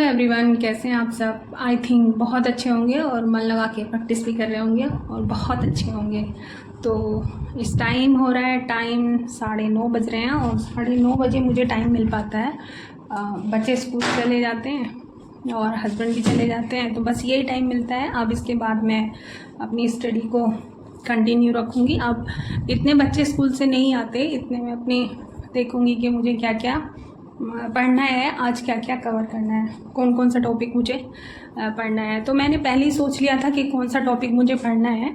Everyone, कैसे हैं आप सब। आई थिंक बहुत अच्छे होंगे और मन लगा के प्रैक्टिस भी कर रहे होंगे और बहुत अच्छे होंगे। तो इस टाइम हो रहा है, टाइम 9:30 बज रहे हैं और 9:30 बजे मुझे टाइम मिल पाता है। बच्चे स्कूल चले जाते हैं और हस्बैंड भी चले जाते हैं, तो बस यही टाइम मिलता है। अब इसके बाद मैं अपनी स्टडी को कंटिन्यू रखूँगी। अब इतने बच्चे स्कूल से नहीं आते, इतने में अपनी देखूँगी कि मुझे क्या क्या पढ़ना है, आज क्या क्या कवर करना है, कौन कौन सा टॉपिक मुझे पढ़ना है। तो मैंने पहले ही सोच लिया था कि कौन सा टॉपिक मुझे पढ़ना है।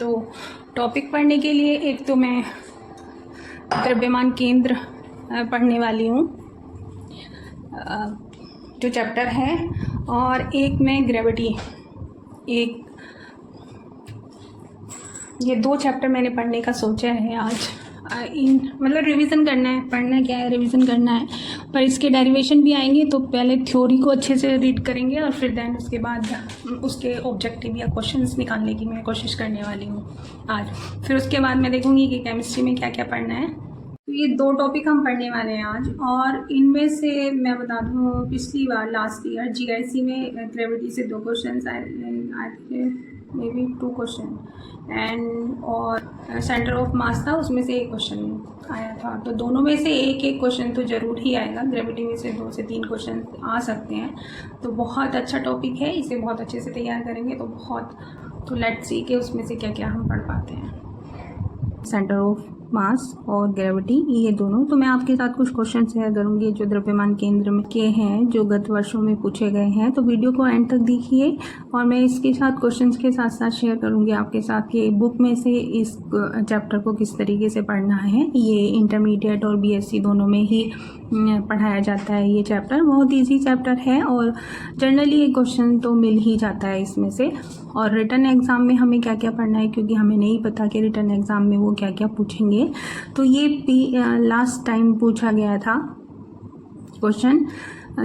तो टॉपिक पढ़ने के लिए एक तो मैं द्रव्यमान केंद्र पढ़ने वाली हूँ, जो चैप्टर है, और एक मैं ग्रेविटी, ये 2 चैप्टर मैंने पढ़ने का सोचा है आज। मतलब रिवीजन करना है, पढ़ना क्या है, रिवीजन करना है। पर इसके डेरिवेशन भी आएंगे, तो पहले थ्योरी को अच्छे से रीड करेंगे और फिर देन उसके बाद उसके ऑब्जेक्टिव या क्वेश्चंस निकालने की मैं कोशिश करने वाली हूँ आज। फिर उसके बाद मैं देखूँगी कि केमिस्ट्री में क्या क्या पढ़ना है। तो ये 2 टॉपिक हम पढ़ने वाले हैं आज, और इनमें से मैं बता दूँ, पिछली बार लास्ट ईयर GIC में ग्रेविटी से 2 क्वेश्चन आए थे, मे बी 2 क्वेश्चन, एंड और सेंटर ऑफ मास था, उसमें से 1 क्वेश्चन आया था। तो दोनों में से एक क्वेश्चन तो ज़रूर ही आएगा। ग्रेविटी में से 2 से 3 क्वेश्चन आ सकते हैं। तो बहुत अच्छा टॉपिक है, इसे बहुत अच्छे से तैयार करेंगे तो लेट्स सी कि उसमें से क्या क्या हम पढ़ पाते हैं। सेंटर ऑफ मास और ग्रेविटी, ये दोनों। तो मैं आपके साथ कुछ क्वेश्चन शेयर करूंगी जो द्रव्यमान केंद्र में के हैं, जो गत वर्षों में पूछे गए हैं। तो वीडियो को एंड तक देखिए, और मैं इसके साथ क्वेश्चंस के साथ साथ शेयर करूंगी आपके साथ कि बुक में से इस चैप्टर को किस तरीके से पढ़ना है। ये इंटरमीडिएट और BSc दोनों में ही पढ़ाया जाता है। ये चैप्टर बहुत ईजी चैप्टर है और जनरली ये क्वेश्चन तो मिल ही जाता है इसमें से। और रिटन एग्ज़ाम में हमें क्या क्या पढ़ना है, क्योंकि हमें नहीं पता कि रिटन एग्ज़ाम में वो क्या क्या पूछेंगे। तो ये लास्ट टाइम पूछा गया था क्वेश्चन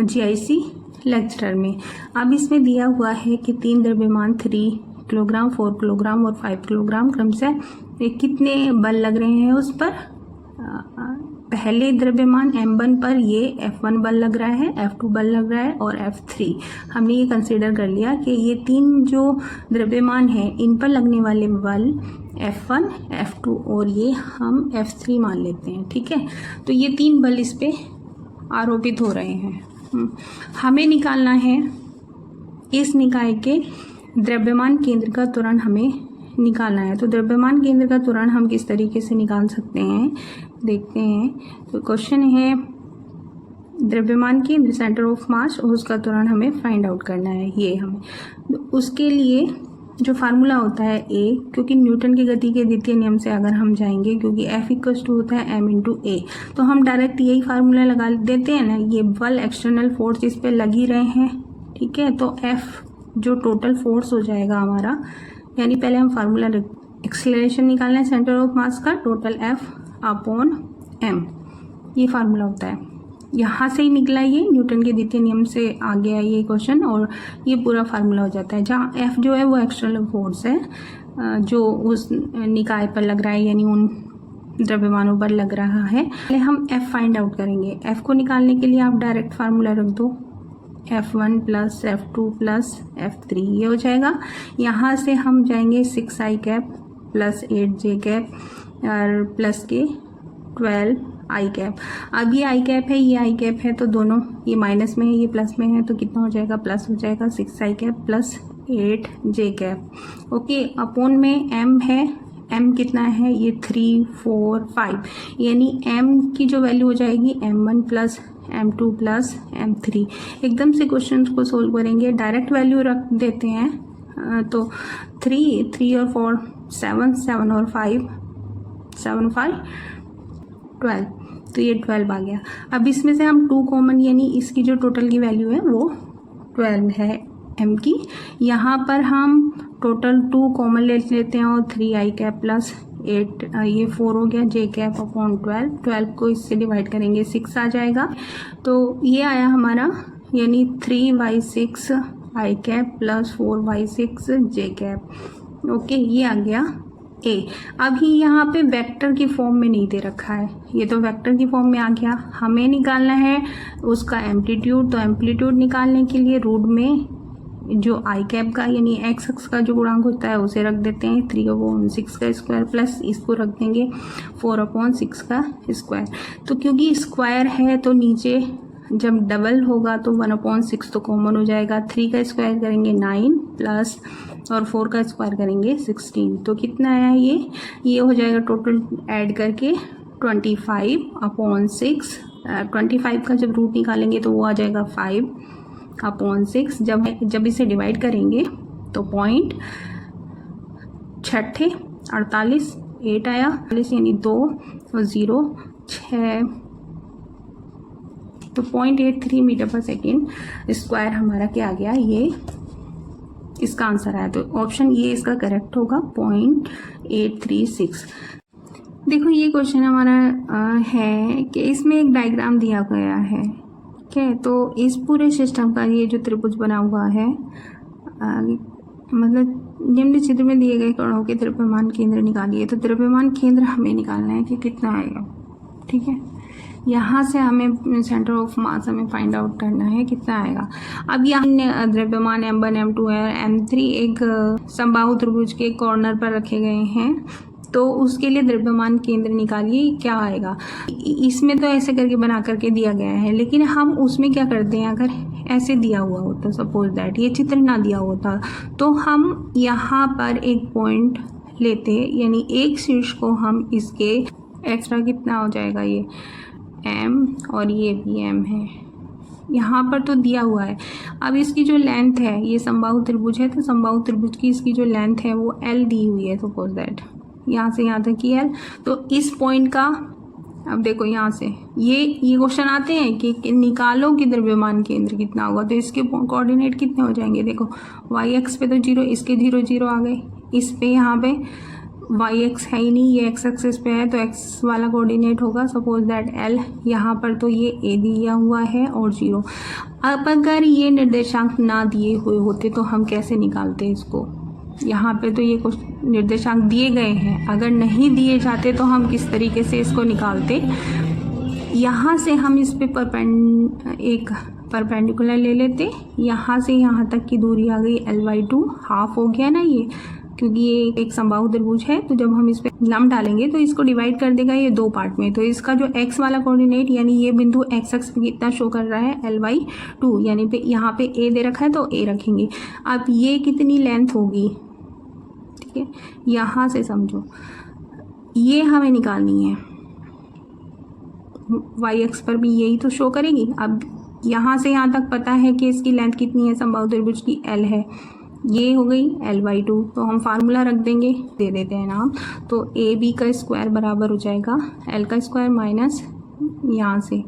GIC लेक्चर में। अब इसमें दिया हुआ है कि 3 द्रव्यमान 3 किलोग्राम, 4 किलोग्राम और 5 किलोग्राम क्रमशः कितने बल लग रहे हैं उस पर। पहले द्रव्यमान M1 पर ये F1 बल लग रहा है, F2 बल लग रहा है और F3। हमने ये कंसीडर कर लिया कि ये 3 जो द्रव्यमान हैं इन पर लगने वाले बल F1, F2 और ये हम F3 मान लेते हैं, ठीक है। तो ये 3 बल इस पे आरोपित हो रहे हैं। हमें निकालना है इस निकाय के द्रव्यमान केंद्र का त्वरण, हमें निकालना है। तो द्रव्यमान केंद्र का त्वरण हम किस तरीके से निकाल सकते हैं, देखते हैं। तो क्वेश्चन है द्रव्यमान केंद्र, सेंटर ऑफ मास, और उसका त्वरण हमें फाइंड आउट करना है। ये हमें तो उसके लिए जो फार्मूला होता है A, क्योंकि न्यूटन की गति के द्वितीय नियम से अगर हम जाएंगे, क्योंकि F इक्वल टू होता है m × A, तो हम डायरेक्ट यही फार्मूला लगा देते हैं ना। ये बल एक्सटर्नल फोर्स इस पे लग ही रहे हैं, ठीक है। तो F जो टोटल फोर्स हो जाएगा हमारा, यानी पहले हम फार्मूला एक्सेलरेशन निकालना है सेंटर ऑफ मास का, टोटल F/m, ये फार्मूला होता है। यहाँ से ही निकला, ये न्यूटन के द्वितीय नियम से आ गया ये क्वेश्चन, और ये पूरा फार्मूला हो जाता है। जहाँ F जो है वो एक्सटर्नल फोर्स है जो उस निकाय पर लग रहा है, यानी उन द्रव्यमानों पर लग रहा है। पहले हम F फाइंड आउट करेंगे। F को निकालने के लिए आप डायरेक्ट फार्मूला रख दो, F1 + F2 + F3, ये हो जाएगा। यहाँ से हम जाएंगे 6i कैप + 8j कैप और प्लस के 12i कैप। अब ये i कैप है, ये i कैप है, तो दोनों ये माइनस में है, ये प्लस में है, तो कितना हो जाएगा, प्लस हो जाएगा। 6i cap + 8j cap, okay. Upon में m है, m कितना है, ये 3, 4, 5, यानी m की जो वैल्यू हो जाएगी m1 + m2 + m3। एकदम से क्वेश्चन को सोल्व करेंगे, डायरेक्ट वैल्यू रख देते हैं। तो 3 और 4 7, 7 और 5 7, 5 12, तो ये 12 आ गया। अब इसमें से हम 2 कॉमन, यानी इसकी जो टोटल की वैल्यू है वो 12 है m की। यहाँ पर हम टोटल 2 कॉमन ले लेते हैं और 3i कैप + 8, ये 4 हो गया, j कैप अपॉन 12 को इससे डिवाइड करेंगे, 6 आ जाएगा। तो ये आया हमारा, यानी 3y6 i cap + 4y6 j cap, okay. ये आ गया ए। अभी यहाँ पे वेक्टर की फॉर्म में नहीं दे रखा है, ये तो वेक्टर की फॉर्म में आ गया। हमें निकालना है उसका एम्पलीट्यूड, तो एम्पलीट्यूड निकालने के लिए रूट में जो आई कैप का यानी एक्स एक्स का जो गुणांक होता है उसे रख देते हैं 3/6 का स्क्वायर, प्लस इसको रख देंगे 4/6 का स्क्वायर। तो क्योंकि स्क्वायर है तो नीचे जब डबल होगा तो 1/6 तो कॉमन हो जाएगा। 3 का स्क्वायर करेंगे 9 प्लस और 4 का स्क्वायर करेंगे 16, तो कितना आया ये हो जाएगा टोटल ऐड करके 25/6। 25 का जब रूट निकालेंगे तो वो आ जाएगा 5/6। जब इसे डिवाइड करेंगे तो 0.6 8 आया, 48 यानी 2 और 0 6, तो 0.83 मीटर पर सेकेंड स्क्वायर हमारा क्या आ गया, ये इसका आंसर आया। तो ऑप्शन ये इसका करेक्ट होगा 0.836। देखो ये क्वेश्चन हमारा है कि इसमें एक डायग्राम दिया गया है, ठीक है। तो इस पूरे सिस्टम का ये जो त्रिभुज बना हुआ है मतलब निम्न चित्र में दिए गए कणों के द्रव्यमान केंद्र निकालिए। तो द्रव्यमान केंद्र हमें निकालना है कि कितना आएगा, ठीक है। यहाँ से हमें सेंटर ऑफ मास हमें फाइंड आउट करना है कितना आएगा। अब यहाँ द्रव्यमान M1 M2 है, M3 एक समबाहु त्रिभुज के कॉर्नर पर रखे गए हैं, तो उसके लिए द्रव्यमान केंद्र निकालिए क्या आएगा। इसमें तो ऐसे करके बना करके दिया गया है, लेकिन हम उसमें क्या करते हैं, अगर ऐसे दिया हुआ होता, सपोज दैट ये चित्र ना दिया होता, तो हम यहाँ पर एक पॉइंट लेते, यानी एक शीर्ष को हम इसके एक्स्ट्रा कितना हो जाएगा ये M और ये भी M है, यहाँ पर तो दिया हुआ है। अब इसकी जो लेंथ है, ये समबाहु त्रिभुज है, तो समबाहु त्रिभुज की इसकी जो लेंथ है वो L दी हुई है, सपोज दैट यहाँ से यहाँ तक की L। तो इस पॉइंट का अब देखो यहाँ से ये क्वेश्चन आते हैं कि निकालो कि द्रव्यमान केंद्र कितना होगा, तो इसके कोऑर्डिनेट कितने हो जाएंगे। देखो वाई एक्स पे तो 0, इसके 0 0 आ गए, इस पे यहाँ पे वाई एक्स है ही नहीं, ये एक्स एक्सिस पे है, तो एक्स वाला कोऑर्डिनेट होगा सपोज दैट L। यहाँ पर तो ये A दिया हुआ है और 0। अब अगर ये निर्देशांक ना दिए हुए होते तो हम कैसे निकालते इसको। यहाँ पे तो ये कुछ निर्देशांक दिए गए हैं, अगर नहीं दिए जाते तो हम किस तरीके से इसको निकालते। यहाँ से हम इस पे एक परपेंडिकुलर ले लेते, यहाँ से यहाँ तक की दूरी आ गई L/2, हाफ हो गया ना ये, क्योंकि ये एक समबाहु त्रिभुज है। तो जब हम इस पे लंब डालेंगे तो इसको डिवाइड कर देगा ये 2 पार्ट में। तो इसका जो x वाला कोऑर्डिनेट यानी ये बिंदु x एक्स पे कितना शो कर रहा है L/2, यानी पे यहाँ पे a दे रखा है तो a रखेंगे। अब ये कितनी लेंथ होगी, ठीक है, यहाँ से समझो ये हमें निकालनी है, वाई एक्स पर भी यही तो शो करेगी। अब यहाँ से यहाँ तक पता है कि इसकी लेंथ कितनी है, समबाहु त्रिभुज की L है, ये हो गई L/2। तो हम फार्मूला रख देंगे, दे देते हैं नाम। तो AB का स्क्वायर बराबर हो जाएगा L का स्क्वायर माइनस यहाँ से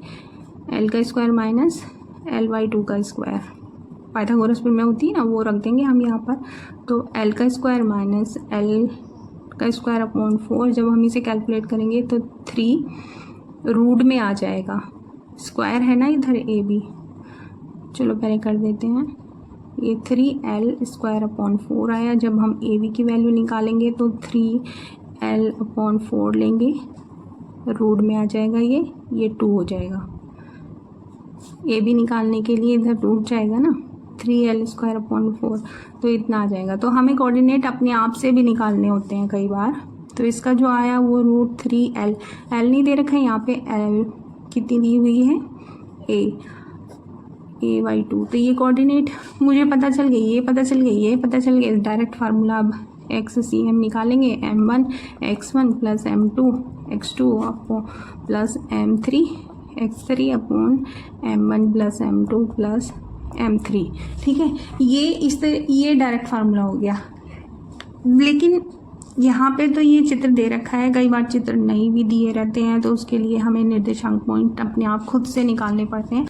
L का स्क्वायर माइनस L/2 का स्क्वायर, पाइथागोरस में होती है ना, वो रख देंगे हम यहाँ पर। तो L का स्क्वायर माइनस L का स्क्वायर अपॉन 4, जब हम इसे कैलकुलेट करेंगे तो 3 रूट में आ जाएगा, स्क्वायर है ना इधर AB। चलो पहले कर देते हैं, ये 3L स्क्वायर अपॉन 4 आया। जब हम AB की वैल्यू निकालेंगे तो 3L अपॉन 4 लेंगे, रूट में आ जाएगा ये 2 हो जाएगा। AB निकालने के लिए इधर रूट जाएगा ना, 3L स्क्वायर अपॉन 4, तो इतना आ जाएगा। तो हमें कोऑर्डिनेट अपने आप से भी निकालने होते हैं कई बार। तो इसका जो आया वो √3L, L नहीं दे रखा है यहाँ पे, L कितनी दी हुई है A/2। तो ये कोऑर्डिनेट मुझे पता चल गई, ये पता चल गई, ये पता चल गई। डायरेक्ट फार्मूला अब XCM निकालेंगे, M1 X1 plus M2 X2 plus M3 X3 upon M1 plus M2 plus M3, ठीक है। ये डायरेक्ट फार्मूला हो गया। लेकिन यहाँ पे तो ये चित्र दे रखा है, कई बार चित्र नहीं भी दिए रहते हैं, तो उसके लिए हमें निर्देशांक पॉइंट अपने आप खुद से निकालने पड़ते हैं।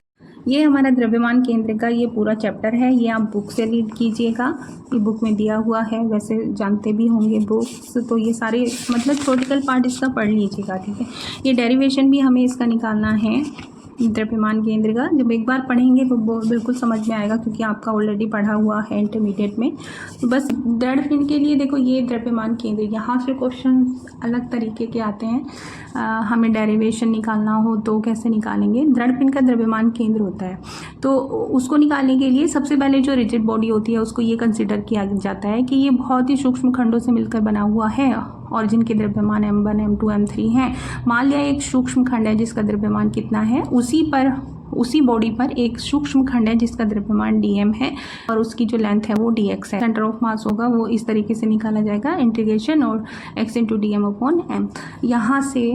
ये हमारा द्रव्यमान केंद्र का ये पूरा चैप्टर है, ये आप बुक से रीड कीजिएगा, ये बुक में दिया हुआ है, वैसे जानते भी होंगे बुक्स, तो ये सारे मतलब थ्योरेटिकल पार्ट इसका पढ़ लीजिएगा, ठीक है। ये डेरिवेशन भी हमें इसका निकालना है, द्रव्यमान केंद्र का। जब एक बार पढ़ेंगे तो बिल्कुल समझ में आएगा, क्योंकि आपका ऑलरेडी पढ़ा हुआ है इंटरमीडिएट में। तो बस दृढ़ पिंड के लिए देखो ये द्रव्यमान केंद्र, यहाँ से क्वेश्चन अलग तरीके के आते हैं। हमें डेरिवेशन निकालना हो तो कैसे निकालेंगे। दृढ़ पिंड का द्रव्यमान केंद्र होता है, तो उसको निकालने के लिए सबसे पहले जो रिजिड बॉडी होती है उसको ये कंसिडर किया जाता है कि ये बहुत ही सूक्ष्म खंडों से मिलकर बना हुआ है और जिनके द्रव्यमान m1, m2, m3 हैं। मान लिया एक सूक्ष्म खंड है जिसका द्रव्यमान कितना है, उसी बॉडी पर एक सूक्ष्म खंड है जिसका द्रव्यमान dm है और उसकी जो लेंथ है वो dx है। सेंटर ऑफ मास होगा वो इस तरीके से निकाला जाएगा, इंटीग्रेशन और x इंटू dm/m। यहाँ से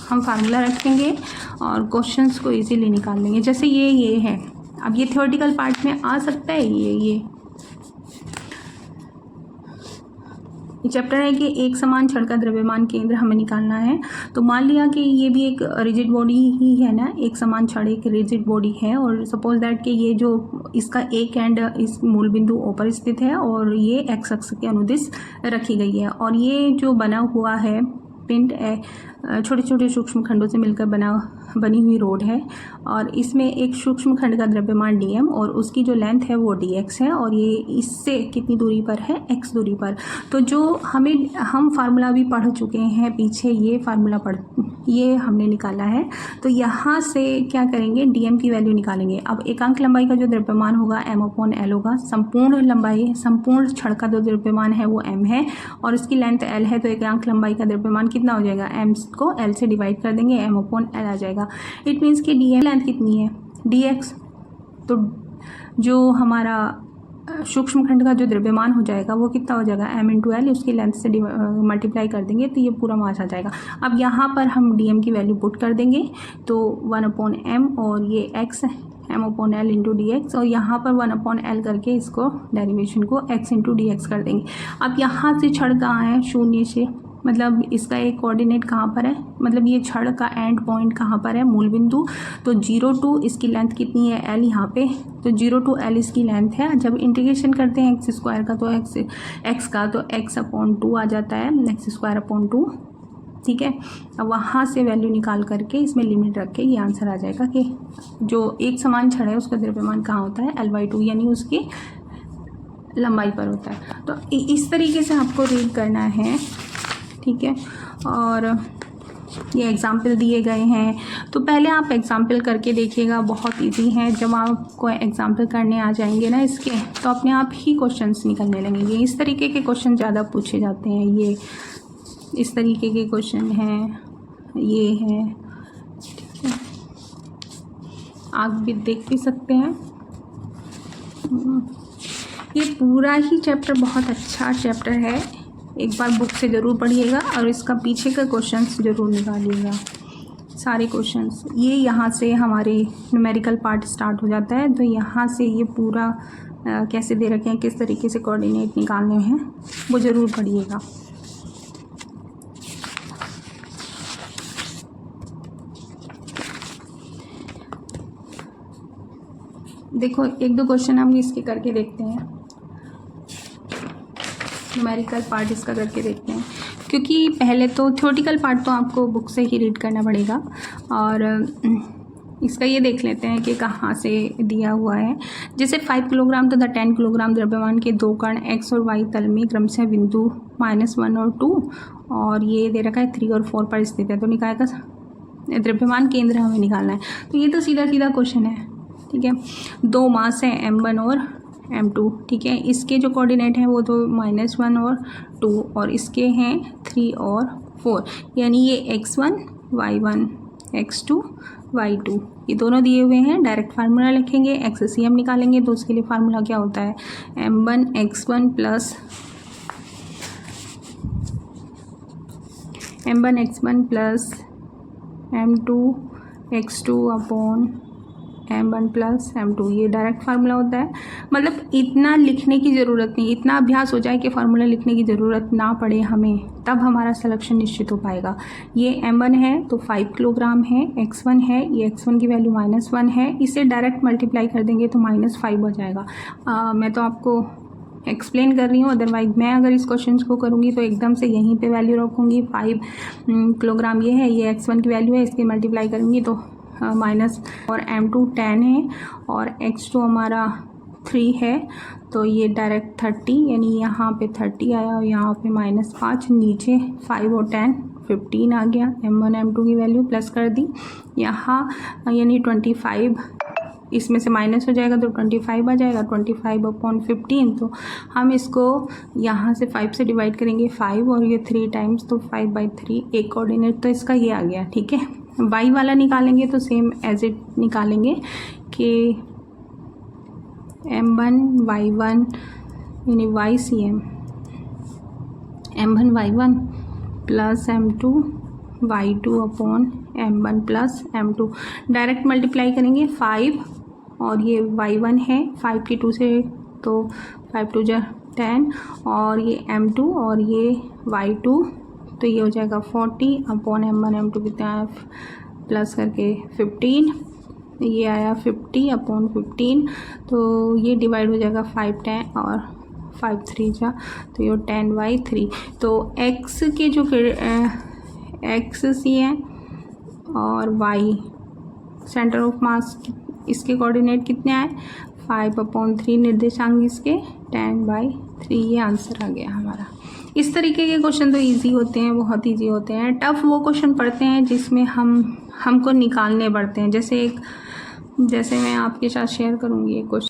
हम फार्मूला रखेंगे और क्वेश्चंस को इजीली निकाल लेंगे। जैसे ये है, अब ये थ्योरेटिकल पार्ट में आ सकता है। ये चैप्टर है कि एक समान छड़ का द्रव्यमान केंद्र हमें निकालना है। तो मान लिया कि ये भी एक रिजिड बॉडी ही है ना, एक समान छड़ एक रिजिड बॉडी है, और सपोज दैट कि ये जो इसका एक एंड इस मूल बिंदु O पर स्थित है और ये एक्स अक्ष के अनुदिश रखी गई है, और ये जो बना हुआ है पिंड छोटे छोटे सूक्ष्म खंडों से मिलकर बनी हुई रोड है, और इसमें एक सूक्ष्म खंड का द्रव्यमान dm और उसकी जो लेंथ है वो dx है, और ये इससे कितनी दूरी पर है, x दूरी पर। तो जो हम फार्मूला भी पढ़ चुके हैं पीछे, ये हमने निकाला है। तो यहाँ से क्या करेंगे, dm की वैल्यू निकालेंगे। अब एकांक लंबाई का जो द्रव्यमान होगा m/l होगा। संपूर्ण छड़ का जो द्रव्यमान है वो m है और इसकी लेंथ l है, तो एकांक लंबाई का द्रव्यमान कितना हो जाएगा, m को l से डिवाइड कर देंगे, m/l आ जाएगा। इट मीन्स कि dm लेंथ कितनी है, dx। तो जो हमारा सूक्ष्म खंड का जो द्रव्यमान हो जाएगा वो कितना हो जाएगा, m इंटू एल, उसकी लेंथ से मल्टीप्लाई कर देंगे तो ये पूरा मास आ जाएगा। अब यहाँ पर हम dm की वैल्यू पुट कर देंगे, तो 1/m और ये x m/l इंटू dx, और यहाँ पर 1/l करके इसको डेरिवेशन को x इंटू dx कर देंगे। अब यहाँ से छड़ कहाँ है, शून्य से, मतलब इसका एक कोऑर्डिनेट कहाँ पर है, मतलब ये छड़ का एंड पॉइंट कहाँ पर है, मूल बिंदु। तो 0 to इसकी लेंथ कितनी है, l यहाँ पे, तो 0 to l इसकी लेंथ है। जब इंटीग्रेशन करते हैं x स्क्वायर का तो x का तो x/2 आ जाता है, x²/2, ठीक है। अब वहाँ से वैल्यू निकाल करके इसमें लिमिट रख के ये आंसर आ जाएगा कि जो एक समान छड़ है उसका द्रव्यमान कहाँ होता है, l/2, यानी उसकी लंबाई पर होता है। तो इस तरीके से आपको रीड करना है, ठीक है। और ये एग्ज़ाम्पल दिए गए हैं, तो पहले आप एग्ज़ाम्पल करके देखिएगा, बहुत इजी है। जब आपको एग्ज़ाम्पल करने आ जाएंगे ना इसके, तो अपने आप ही क्वेश्चंस निकलने लगेंगे। इस तरीके के क्वेश्चन ज़्यादा पूछे जाते हैं, ये इस तरीके के क्वेश्चन हैं, ये है, ठीक है। आप भी देख भी सकते हैं। ये पूरा ही चैप्टर बहुत अच्छा चैप्टर है, एक बार बुक से ज़रूर पढ़िएगा और इसका पीछे का क्वेश्चंस ज़रूर निकालिएगा, सारे क्वेश्चंस। ये यहाँ से हमारे न्यूमेरिकल पार्ट स्टार्ट हो जाता है, तो यहाँ से ये पूरा कैसे दे रखे हैं, किस तरीके से कोऑर्डिनेट निकालने हैं, वो ज़रूर पढ़िएगा। देखो एक दो क्वेश्चन हम इसके करके देखते हैं, न्यूमेरिकल पार्ट इसका करके देखते हैं, क्योंकि पहले तो थ्योरेटिकल पार्ट तो आपको बुक से ही रीड करना पड़ेगा, और इसका ये देख लेते हैं कि कहाँ से दिया हुआ है। जैसे 5 किलोग्राम तथा 10 किलोग्राम द्रव्यमान के दो कण x और y तल में क्रमशः बिंदु -1 और 2, और ये दे रखा है 3 और 4 पर स्थित है। तो निकाय का द्रव्यमान केंद्र हमें निकालना है। तो ये तो सीधा सीधा क्वेश्चन है, ठीक है। दो मास है m1 और m2, ठीक है। इसके जो कोऑर्डिनेट हैं वो तो -1 और 2, और इसके हैं 3 और 4, यानी ये x1 y1 x2 y2 ये दोनों दिए हुए हैं। डायरेक्ट फार्मूला लिखेंगे, XCM निकालेंगे, तो उसके लिए फार्मूला क्या होता है, m1 x1 plus m2 x2 upon m1 plus m2, ये डायरेक्ट फार्मूला होता है। मतलब इतना लिखने की ज़रूरत नहीं, इतना अभ्यास हो जाए कि फार्मूला लिखने की ज़रूरत ना पड़े हमें, तब हमारा सिलेक्शन निश्चित हो पाएगा। ये m1 है तो 5 किलोग्राम है, x1 है, ये x1 की वैल्यू -1 है, इसे डायरेक्ट मल्टीप्लाई कर देंगे तो -5 हो जाएगा। मैं तो आपको एक्सप्लेन कर रही हूँ, अदरवाइज मैं अगर इस क्वेश्चन को करूँगी तो एकदम से यहीं पे वैल्यू रखूँगी। 5 किलोग्राम ये है, ये x1 की वैल्यू है, इसकी मल्टीप्लाई करूँगी तो माइनस, और m2 10 है और x2 हमारा 3 है, तो ये डायरेक्ट 30, यानी यहाँ पे 30 आया और यहाँ पे -5, नीचे 5 और 10 15 आ गया। m1 m2 की वैल्यू प्लस कर दी, यहाँ यानी 25 इसमें से माइनस हो जाएगा तो 25 आ जाएगा, 25/15, तो हम इसको यहाँ से 5 से डिवाइड करेंगे 5 और ये 3 टाइम्स, तो 5/3 एक कोऑर्डिनेट तो इसका ये आ गया। ठीक है, y वाला निकालेंगे तो सेम एज इट निकालेंगे कि m1 y1 यानी YCM m1 y1 plus m2 y2 upon m1 plus m2, direct multiply करेंगे 5 और ये y1 है 5 की 2 से, तो 5 2 जा 10 और ये m2 और ये y2, तो ये हो जाएगा 40 अपॉन m1 m2 कितना है प्लस करके 15, ये आया 50 अपॉन 15, तो ये डिवाइड हो जाएगा 5 10 और 5 3 जा, तो ये 10/3। तो x के जो x सी है और y सेंटर ऑफ मास इसके कोऑर्डिनेट कितने आए 5/3, निर्देशांक इसके 10/3, ये आंसर आ गया हमारा। इस तरीके के क्वेश्चन तो इजी होते हैं, बहुत इजी होते हैं। टफ वो क्वेश्चन पढ़ते हैं जिसमें हमको निकालने पड़ते हैं, जैसे मैं आपके साथ शेयर करूँगी एक क्वेश्चन।